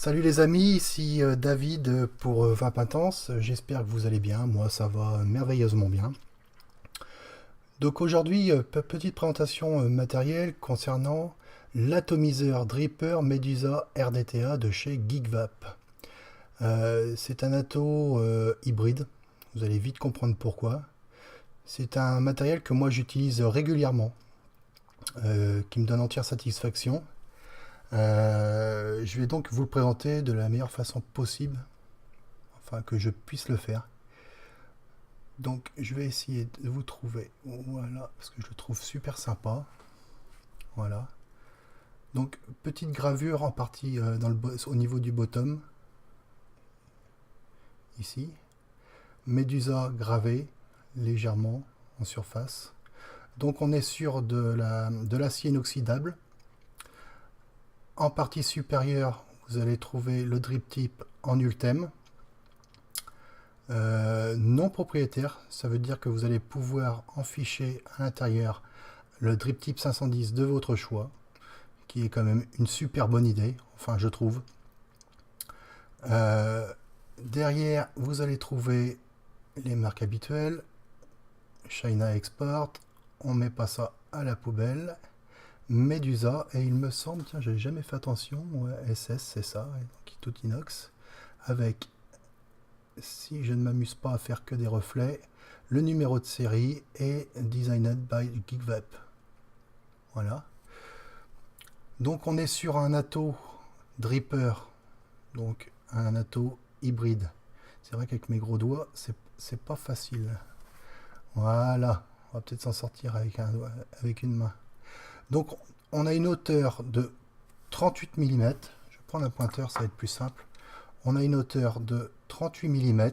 Salut les amis, ici David pour Vape Intense. J'espère que vous allez bien. Moi, ça va merveilleusement bien. Donc aujourd'hui, petite présentation matérielle concernant l'atomiseur Dripper Medusa RDTA de chez GeekVape. C'est un atto hybride. Vous allez vite comprendre pourquoi. C'est un matériel que moi j'utilise régulièrement, qui me donne entière satisfaction. Je vais donc vous le présenter de la meilleure façon possible, enfin que je puisse le faire. Donc je vais essayer de vous trouver, voilà, parce que je le trouve super sympa. Voilà. Donc petite gravure en partie au niveau du bottom, ici. Medusa gravé légèrement en surface. Donc on est sur de l'acier inoxydable. En partie supérieure, vous allez trouver le drip tip en ultème. Non propriétaire, ça veut dire que vous allez pouvoir enficher à l'intérieur le drip tip 510 de votre choix, qui est quand même une super bonne idée, enfin je trouve. Derrière, vous allez trouver les marques habituelles. China Export, on met pas ça à la poubelle. Medusa, et il me semble, tiens, j'ai jamais fait attention, ouais, SS, c'est ça, donc tout inox, avec, si je ne m'amuse pas à faire que des reflets, le numéro de série est Designed by GeekVape. Voilà. Donc on est sur un atto dripper, donc un atto hybride. C'est vrai qu'avec mes gros doigts, c'est pas facile. Voilà, on va peut-être s'en sortir avec une main. Donc on a une hauteur de 38 mm. Je vais prendre un pointeur, ça va être plus simple. On a une hauteur de 38 mm.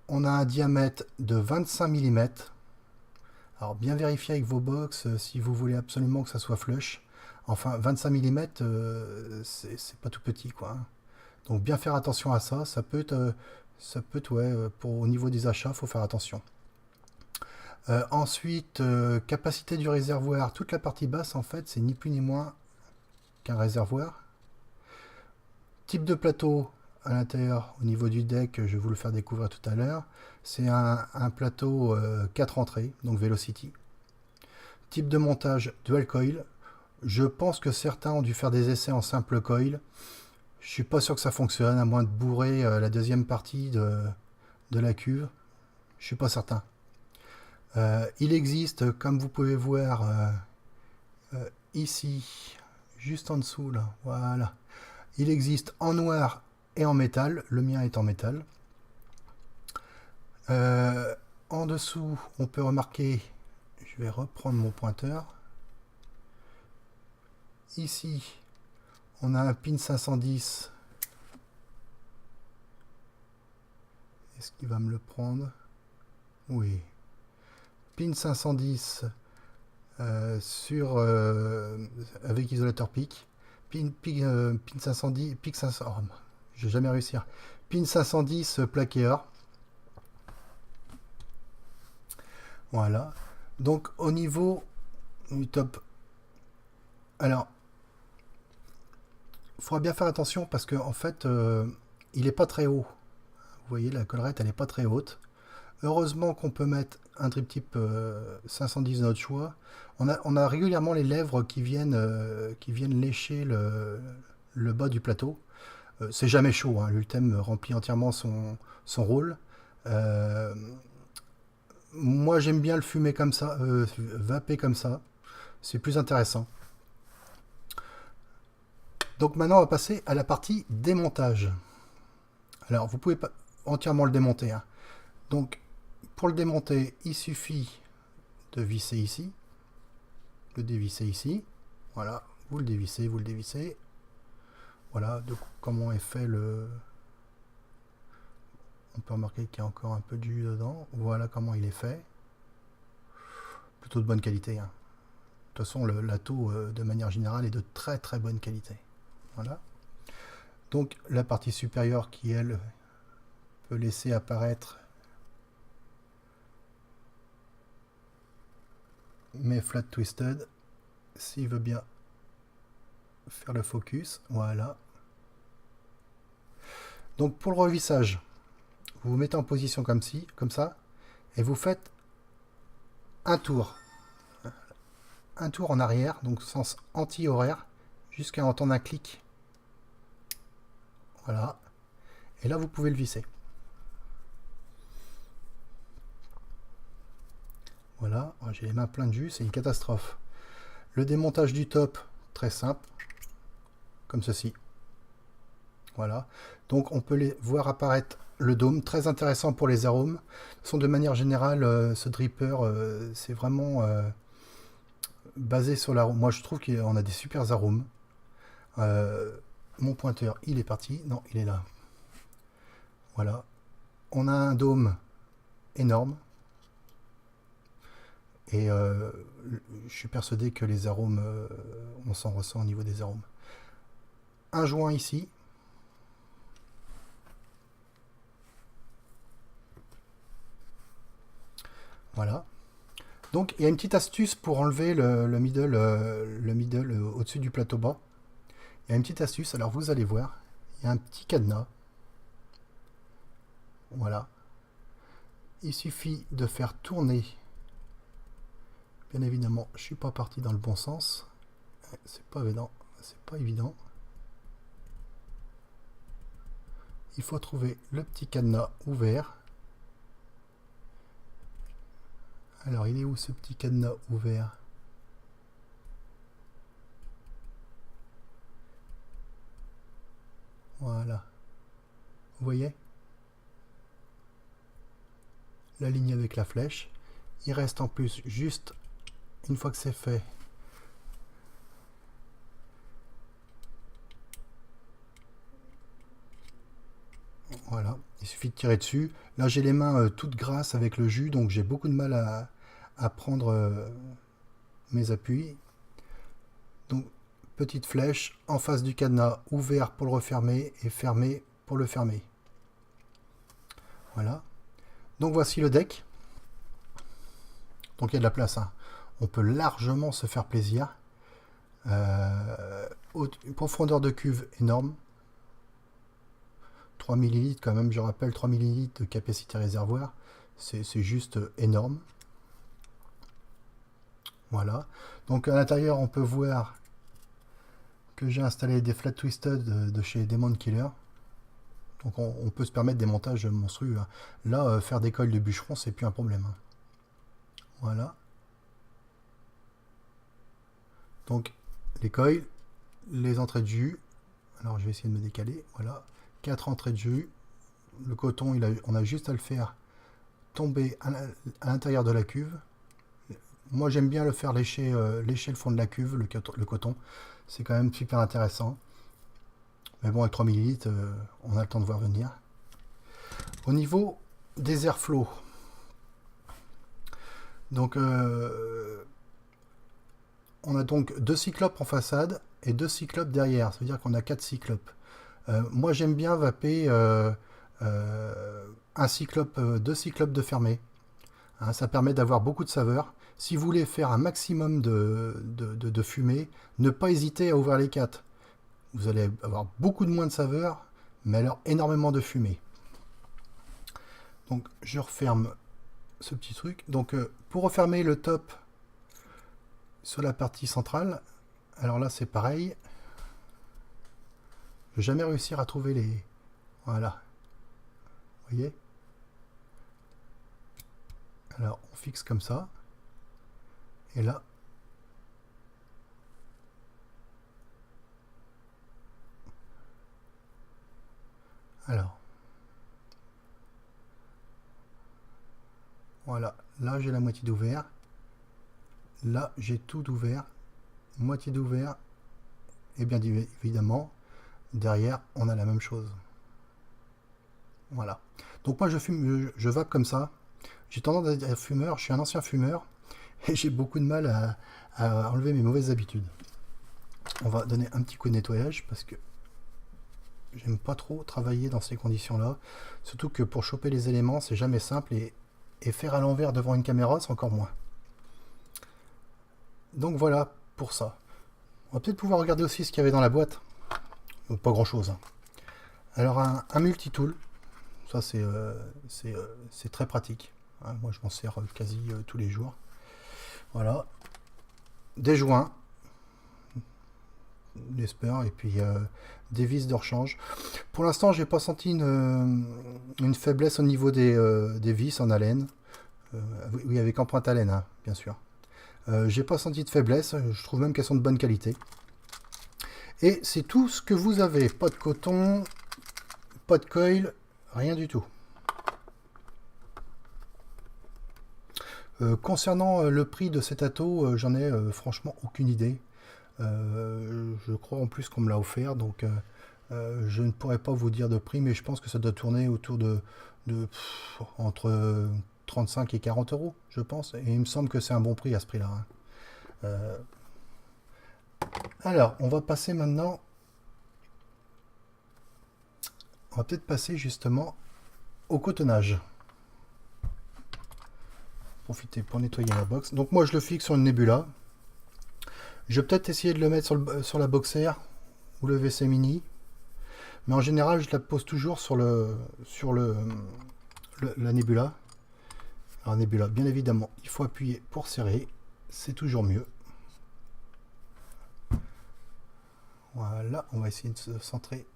On a un diamètre de 25 mm. Alors bien vérifier avec vos box si vous voulez absolument que ça soit flush. Enfin 25 mm, c'est pas tout petit quoi. Donc bien faire attention à ça. Ça peut être ouais, au niveau des achats, faut faire attention. Ensuite, capacité du réservoir, toute la partie basse en fait, c'est ni plus ni moins qu'un réservoir. Type de plateau à l'intérieur, au niveau du deck, je vais vous le faire découvrir tout à l'heure. C'est un plateau 4 entrées, donc Velocity. Type de montage dual coil. Je pense que certains ont dû faire des essais en simple coil. Je suis pas sûr que ça fonctionne, à moins de bourrer la deuxième partie de la cuve. Je suis pas certain. Il existe, comme vous pouvez voir ici, juste en dessous, là, voilà. Il existe en noir et en métal. Le mien est en métal. En dessous, on peut remarquer, je vais reprendre mon pointeur. Ici, on a un pin 510. Est-ce qu'il va me le prendre? Oui. Pin 510 avec isolateur PIC. Pin 510, PIC 500. Oh, je vais jamais réussir. Pin 510 plaqué or. Voilà. Donc au niveau du top. Alors, il faudra bien faire attention parce que en fait, il n'est pas très haut. Vous voyez, la collerette, elle n'est pas très haute. Heureusement qu'on peut mettre un drip tip 510 de notre choix. On a régulièrement les lèvres qui viennent lécher le bas du plateau. C'est jamais chaud, hein. L'ultème remplit entièrement son rôle. Moi j'aime bien le fumer comme ça, vaper comme ça. C'est plus intéressant. Donc maintenant on va passer à la partie démontage. Alors vous pouvez pas entièrement le démonter, hein. Donc pour le démonter, il suffit de visser ici, le dévisser ici. Voilà, vous le dévissez, vous le dévissez. Voilà, donc comment est fait le... On peut remarquer qu'il y a encore un peu de jus dedans. Voilà comment il est fait. Plutôt de bonne qualité, hein. De toute façon, l'atto, de manière générale, est de très très bonne qualité. Voilà. Donc la partie supérieure qui, elle, peut laisser apparaître mes flat twisted, s'il veut bien faire le focus. Voilà. Donc pour le revissage, vous vous mettez en position comme ça, et vous faites un tour en arrière, donc sens anti-horaire, jusqu'à entendre un clic. Voilà. Et là, vous pouvez le visser. Voilà, j'ai les mains pleines de jus, c'est une catastrophe. Le démontage du top, très simple, comme ceci. Voilà. Donc on peut les voir apparaître le dôme, très intéressant pour les arômes. De manière générale, ce dripper, c'est vraiment basé sur l'arôme. Moi, je trouve qu'on a des super arômes. Mon pointeur, il est parti. Non, il est là. Voilà. On a un dôme énorme. Et je suis persuadé que les arômes, on s'en ressent au niveau des arômes. Un joint ici. Voilà. Donc il y a une petite astuce pour enlever le middle au-dessus du plateau bas. Il y a une petite astuce, alors vous allez voir. Il y a un petit cadenas. Voilà. Il suffit de faire tourner. Bien évidemment, je suis pas parti dans le bon sens. C'est pas évident. C'est pas évident. Il faut trouver le petit cadenas ouvert. Alors, il est où ce petit cadenas ouvert? Voilà. Vous voyez? La ligne avec la flèche. Il reste en plus juste, une fois que c'est fait, voilà, il suffit de tirer dessus. Là, j'ai les mains toutes grasses avec le jus, donc j'ai beaucoup de mal à prendre mes appuis. Donc, petite flèche en face du cadenas, ouvert pour le refermer et fermé pour le fermer. Voilà. Donc, voici le deck. Donc, il y a de la place. Hein. On peut largement se faire plaisir. Une profondeur de cuve énorme. 3 ml quand même, je rappelle, 3 ml de capacité réservoir, c'est juste énorme. Voilà, donc à l'intérieur on peut voir que j'ai installé des flat twisted de chez Demon Killer. Donc on peut se permettre des montages monstrueux. Hein. Là, faire des coils de bûcheron, c'est plus un problème. Hein. Voilà. Donc les coils, les entrées de jus. Alors je vais essayer de me décaler. Voilà. 4 entrées de jus. Le coton, on a juste à le faire tomber à l'intérieur de la cuve. Moi, j'aime bien le faire lécher le fond de la cuve, le coton. C'est quand même super intéressant. Mais bon, avec 3 ml, on a le temps de voir venir. Au niveau des airflows, donc on a donc 2 cyclopes en façade et 2 cyclopes derrière. Ça veut dire qu'on a 4 cyclopes. Moi, j'aime bien vaper un cyclope, 2 cyclopes de fermé. Hein, ça permet d'avoir beaucoup de saveur. Si vous voulez faire un maximum de fumée, ne pas hésiter à ouvrir les 4. Vous allez avoir beaucoup de moins de saveur, mais alors énormément de fumée. Donc je referme ce petit truc. Donc pour refermer le top sur la partie centrale, alors là c'est pareil. Je vais jamais réussir à trouver les... Voilà. Vous voyez? Alors on fixe comme ça. Et là, alors, voilà, là j'ai la moitié d'ouvert, là j'ai tout d'ouvert, moitié d'ouvert, et bien évidemment, derrière on a la même chose. Voilà. Donc moi je vape comme ça. J'ai tendance à être fumeur, je suis un ancien fumeur, et j'ai beaucoup de mal à enlever mes mauvaises habitudes. On va donner un petit coup de nettoyage parce que j'aime pas trop travailler dans ces conditions-là. Surtout que pour choper les éléments, c'est jamais simple et faire à l'envers devant une caméra, c'est encore moins. Donc voilà pour ça. On va peut-être pouvoir regarder aussi ce qu'il y avait dans la boîte. Donc pas grand-chose. Hein. Alors un multitool, ça c'est très pratique. Hein, moi je m'en sers quasi tous les jours. Voilà. Des joints, des spurs et puis des vis de rechange. Pour l'instant j'ai pas senti une faiblesse au niveau des vis en haleine. Oui, avec empreinte haleine, hein, bien sûr. J'ai pas senti de faiblesse, je trouve même qu'elles sont de bonne qualité. Et c'est tout ce que vous avez, pas de coton, pas de coil, rien du tout. Concernant le prix de cet ato, j'en ai franchement aucune idée. Je crois en plus qu'on me l'a offert, donc je ne pourrais pas vous dire de prix, mais je pense que ça doit tourner autour entre 35 et 40 euros, je pense. Et il me semble que c'est un bon prix à ce prix-là. Hein. Alors, on va passer maintenant. On va peut-être passer justement au cotonnage. Profiter pour nettoyer la box. Donc moi je le fixe sur une Nebula. Je vais peut-être essayer de le mettre sur la Boxer ou le WC Mini. Mais en général je la pose toujours sur la Nebula. Alors Nebula, bien évidemment, il faut appuyer pour serrer. C'est toujours mieux. Voilà, on va essayer de se centrer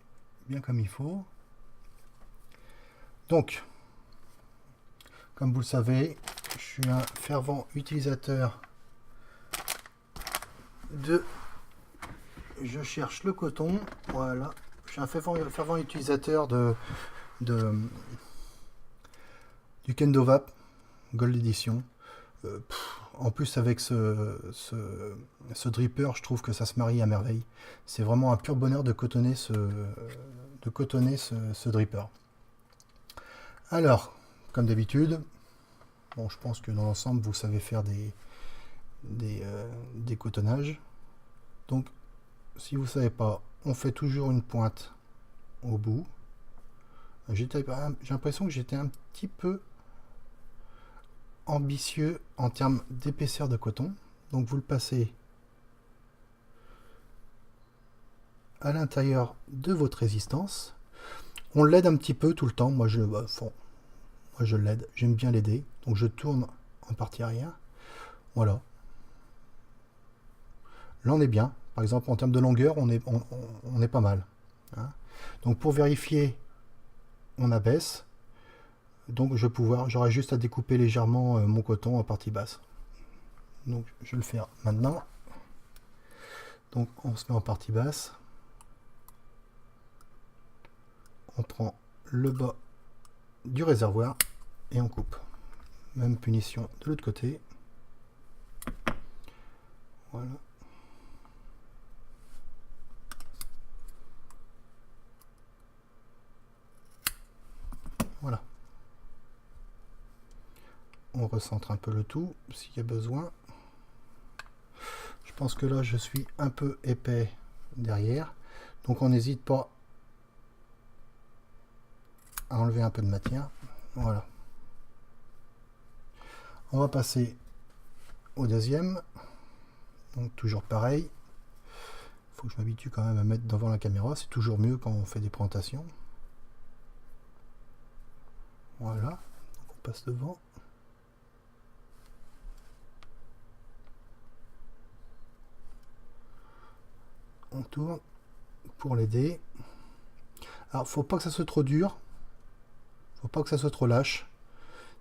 bien comme il faut. Donc, comme vous le savez, je suis un fervent utilisateur je cherche le coton. Voilà, je suis un fervent utilisateur du Kendo Vap Gold Edition. En plus avec ce dripper, je trouve que ça se marie à merveille. C'est vraiment un pur bonheur de cotonner ce dripper. Alors, comme d'habitude, bon, je pense que dans l'ensemble, vous savez faire des cotonnages. Donc, si vous ne savez pas, on fait toujours une pointe au bout. J'ai l'impression que j'étais un petit peu ambitieux en termes d'épaisseur de coton. Donc, vous le passez à l'intérieur de votre résistance. On l'aide un petit peu tout le temps. Moi, je l'aide. J'aime bien l'aider. Donc, je tourne en partie arrière. Voilà. Là, on est bien. Par exemple, en termes de longueur, on est pas mal. Hein. Donc, pour vérifier, on abaisse. Donc, j'aurai juste à découper légèrement mon coton en partie basse. Donc, je vais le faire maintenant. Donc, on se met en partie basse. On prend le bas du réservoir et on coupe. Même punition de l'autre côté. Voilà. Voilà. On recentre un peu le tout s'il y a besoin. Je pense que là je suis un peu épais derrière. Donc on n'hésite pas à enlever un peu de matière. Voilà. On va passer au deuxième. Donc toujours pareil. Il faut que je m'habitue quand même à mettre devant la caméra. C'est toujours mieux quand on fait des présentations. Voilà. Donc on passe devant. On tourne pour l'aider. Alors faut pas que ça soit trop dur. Faut pas que ça soit trop lâche.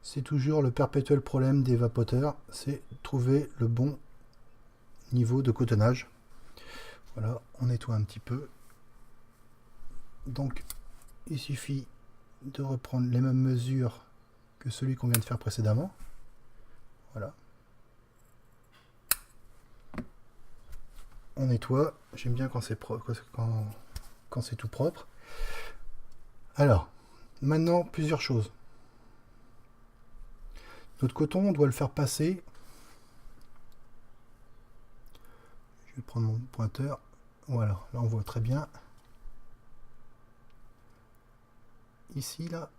C'est toujours le perpétuel problème des vapoteurs, c'est trouver le bon niveau de cotonnage. Voilà, on nettoie un petit peu. Donc, il suffit de reprendre les mêmes mesures que celui qu'on vient de faire précédemment. Voilà. On nettoie. J'aime bien quand c'est propre, quand c'est tout propre. Alors, maintenant, plusieurs choses. Notre coton, on doit le faire passer. Je vais prendre mon pointeur. Voilà, là on voit très bien. Ici, là.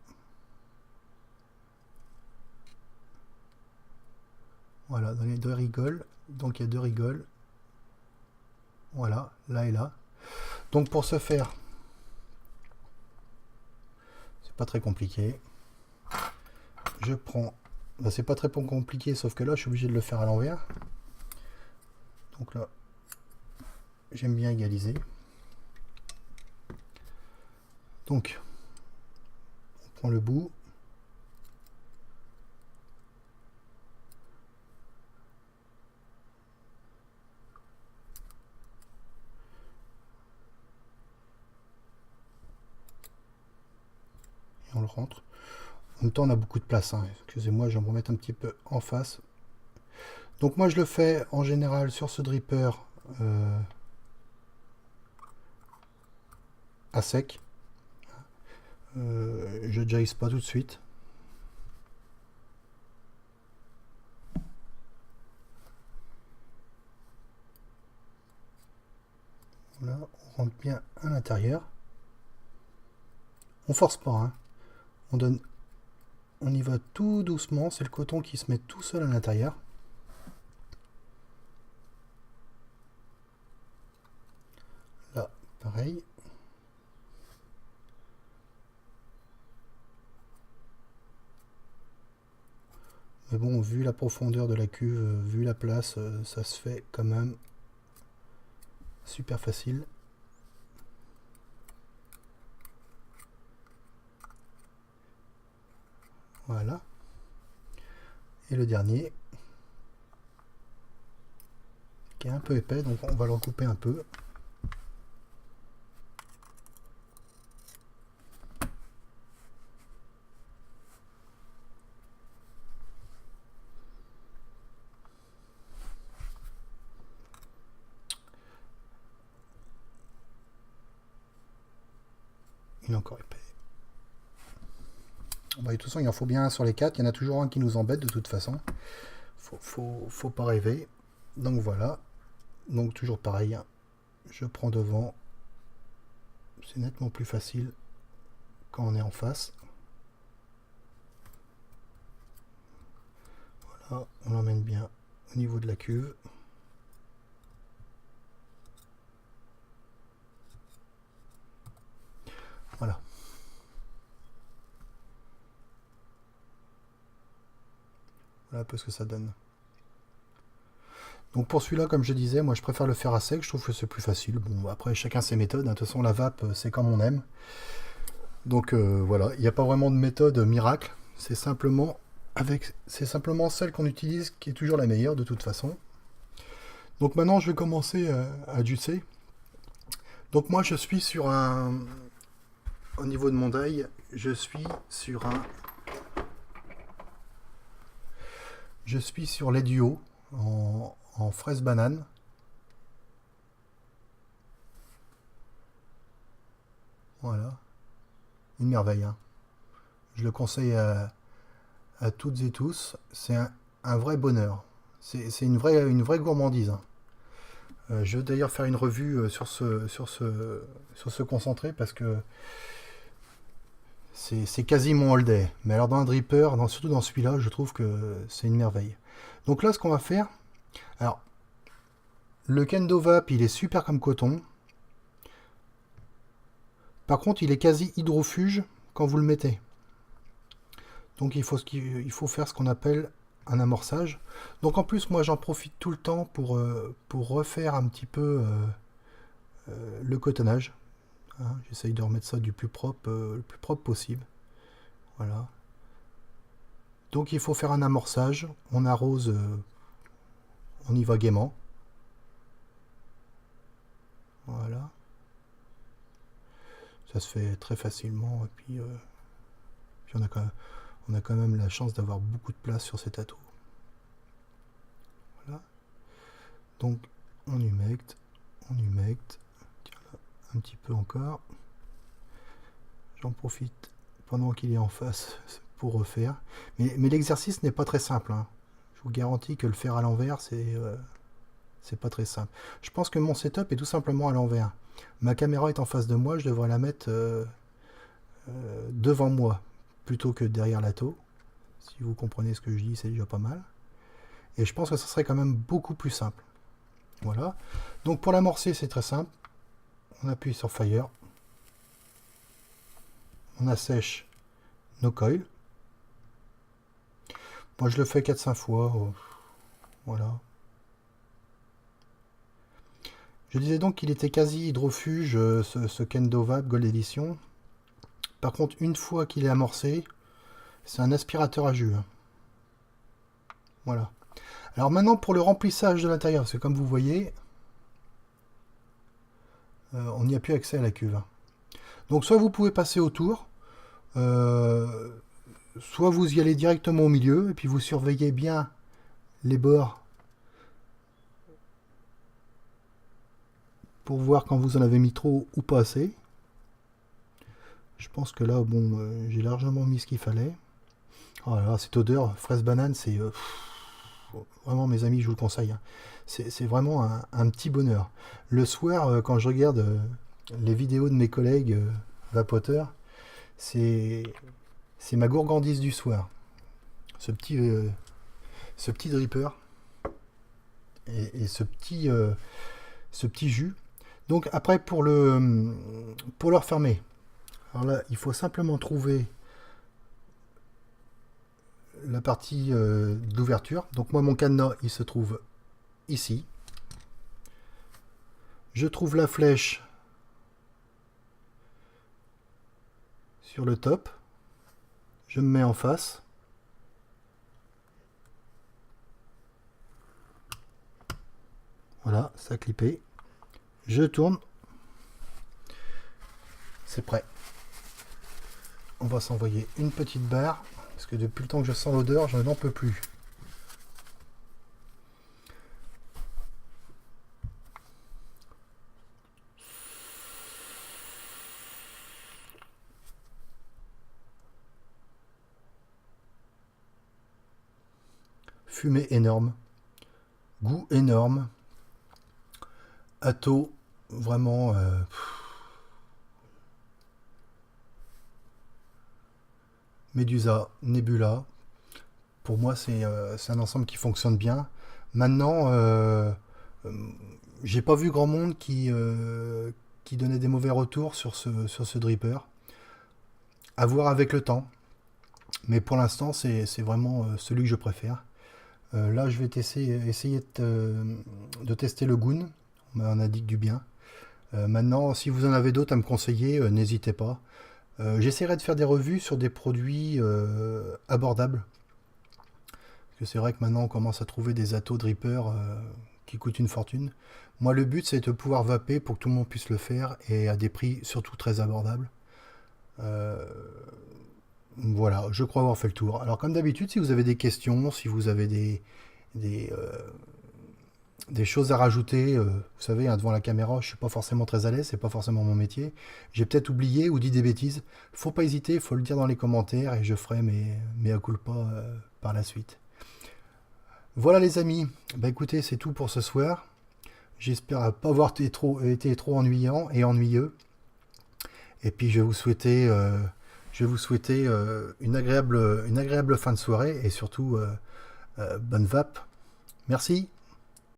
Voilà, dans les deux rigoles. Donc il y a deux rigoles. Voilà, là et là. Donc pour ce faire, pas très compliqué. Je prends... Ben, c'est pas très compliqué, sauf que là, je suis obligé de le faire à l'envers. Donc là, j'aime bien égaliser. Donc, on prend le bout. Et on le rentre. En même temps, on a beaucoup de place. Hein. Excusez-moi, je vais me remettre un petit peu en face. Donc moi, je le fais en général sur ce dripper à sec. Je ne jaillis pas tout de suite. Voilà, on rentre bien à l'intérieur. On force pas, hein. On y va tout doucement. C'est le coton qui se met tout seul à l'intérieur. Là, pareil. Mais bon, vu la profondeur de la cuve, vu la place, ça se fait quand même super facile. Voilà. Et le dernier, qui est un peu épais, donc on va le recouper un peu. Il est encore épais. Bah, de toute façon, il en faut bien un sur les 4. Il y en a toujours un qui nous embête de toute façon. Faut pas rêver. Donc voilà. Donc toujours pareil. Je prends devant. C'est nettement plus facile quand on est en face. Voilà. On l'emmène bien au niveau de la cuve. Voilà. Voilà un peu ce que ça donne. Donc pour celui-là, comme je disais, moi je préfère le faire à sec, je trouve que c'est plus facile. Bon, après chacun ses méthodes, hein. De toute façon la vape c'est comme on aime. Donc voilà, il n'y a pas vraiment de méthode miracle, c'est simplement celle qu'on utilise qui est toujours la meilleure de toute façon. Donc maintenant je vais commencer à juicer. Donc moi je suis sur un... Au niveau de mon deuil, je suis sur lait duo en fraise banane. Voilà. Une merveille. Hein. Je le conseille à toutes et tous. C'est un vrai bonheur. C'est une vraie gourmandise. Hein. Je vais d'ailleurs faire une revue sur ce concentré parce que c'est quasiment all day. Mais alors dans un dripper, surtout dans celui-là, je trouve que c'est une merveille. Donc là, ce qu'on va faire... Alors, le Kendo Vape, il est super comme coton. Par contre, il est quasi hydrofuge quand vous le mettez. Donc il faut faire ce qu'on appelle un amorçage. Donc en plus, moi j'en profite tout le temps pour refaire un petit peu le cotonnage. Hein, j'essaye de remettre ça du plus propre, le plus propre possible. Voilà. Donc il faut faire un amorçage. On arrose, on y va gaiement. Voilà. Ça se fait très facilement. Et puis on a quand même la chance d'avoir beaucoup de place sur cet atout. Voilà. Donc on humecte. Tiens là, un petit peu encore. J'en profite pendant qu'il est en face pour refaire. Mais l'exercice n'est pas très simple. Hein. Je vous garantis que le faire à l'envers, c'est pas très simple. Je pense que mon setup est tout simplement à l'envers. Ma caméra est en face de moi, je devrais la mettre devant moi plutôt que derrière l'atto. Si vous comprenez ce que je dis, c'est déjà pas mal. Et je pense que ça serait quand même beaucoup plus simple. Voilà. Donc pour l'amorcer, c'est très simple. On appuie sur Fire. On assèche no coil. Moi je le fais 4-5 fois. Voilà. Je disais donc qu'il était quasi hydrofuge, ce Kendo Vape Gold Edition. Par contre, une fois qu'il est amorcé, c'est un aspirateur à jus. Voilà. Alors maintenant pour le remplissage de l'intérieur, parce que comme vous voyez, on n'y a plus accès à la cuve. Donc soit vous pouvez passer autour, soit vous y allez directement au milieu, et puis vous surveillez bien les bords pour voir quand vous en avez mis trop ou pas assez. Je pense que là, bon, j'ai largement mis ce qu'il fallait. Oh là là, cette odeur fraise banane, c'est vraiment, mes amis, je vous le conseille. Hein. C'est vraiment un petit bonheur. Le soir, quand je regarde les vidéos de mes collègues vapoteurs, c'est ma gourgandise du soir. Ce petit dripper et ce petit jus. Donc après, pour le refermer, alors là, il faut simplement trouver la partie d'ouverture. Donc moi, mon cadenas, il se trouve ici. Je trouve la flèche sur le top. Je me mets en face. Voilà, ça a clippé. Je tourne. C'est prêt. On va s'envoyer une petite barre. Parce que depuis le temps que je sens l'odeur, je n'en peux plus. Fumée énorme. Goût énorme. Atto, vraiment... Medusa, Nebula. Pour moi, c'est un ensemble qui fonctionne bien. Maintenant, j'ai pas vu grand monde qui donnait des mauvais retours sur ce dripper. À voir avec le temps. Mais pour l'instant, c'est vraiment celui que je préfère. Là, je vais essayer de tester le Goon. On m'en a dit que du bien. Maintenant, si vous en avez d'autres à me conseiller, n'hésitez pas. J'essaierai de faire des revues sur des produits abordables. Parce que c'est vrai que maintenant, on commence à trouver des Atto Dripper qui coûtent une fortune. Moi, le but, c'est de pouvoir vaper pour que tout le monde puisse le faire et à des prix surtout très abordables. Voilà, je crois avoir fait le tour. Alors comme d'habitude, si vous avez des questions, si vous avez des choses à rajouter, vous savez, hein, devant la caméra, je suis pas forcément très à l'aise, c'est pas forcément mon métier. J'ai peut-être oublié ou dit des bêtises. Faut pas hésiter, faut le dire dans les commentaires et je ferai mes mea culpa par la suite. Voilà les amis, bah écoutez, c'est tout pour ce soir. J'espère pas avoir été trop ennuyant et ennuyeux. Et puis je vais vous souhaiter une agréable fin de soirée et surtout bonne vape. Merci.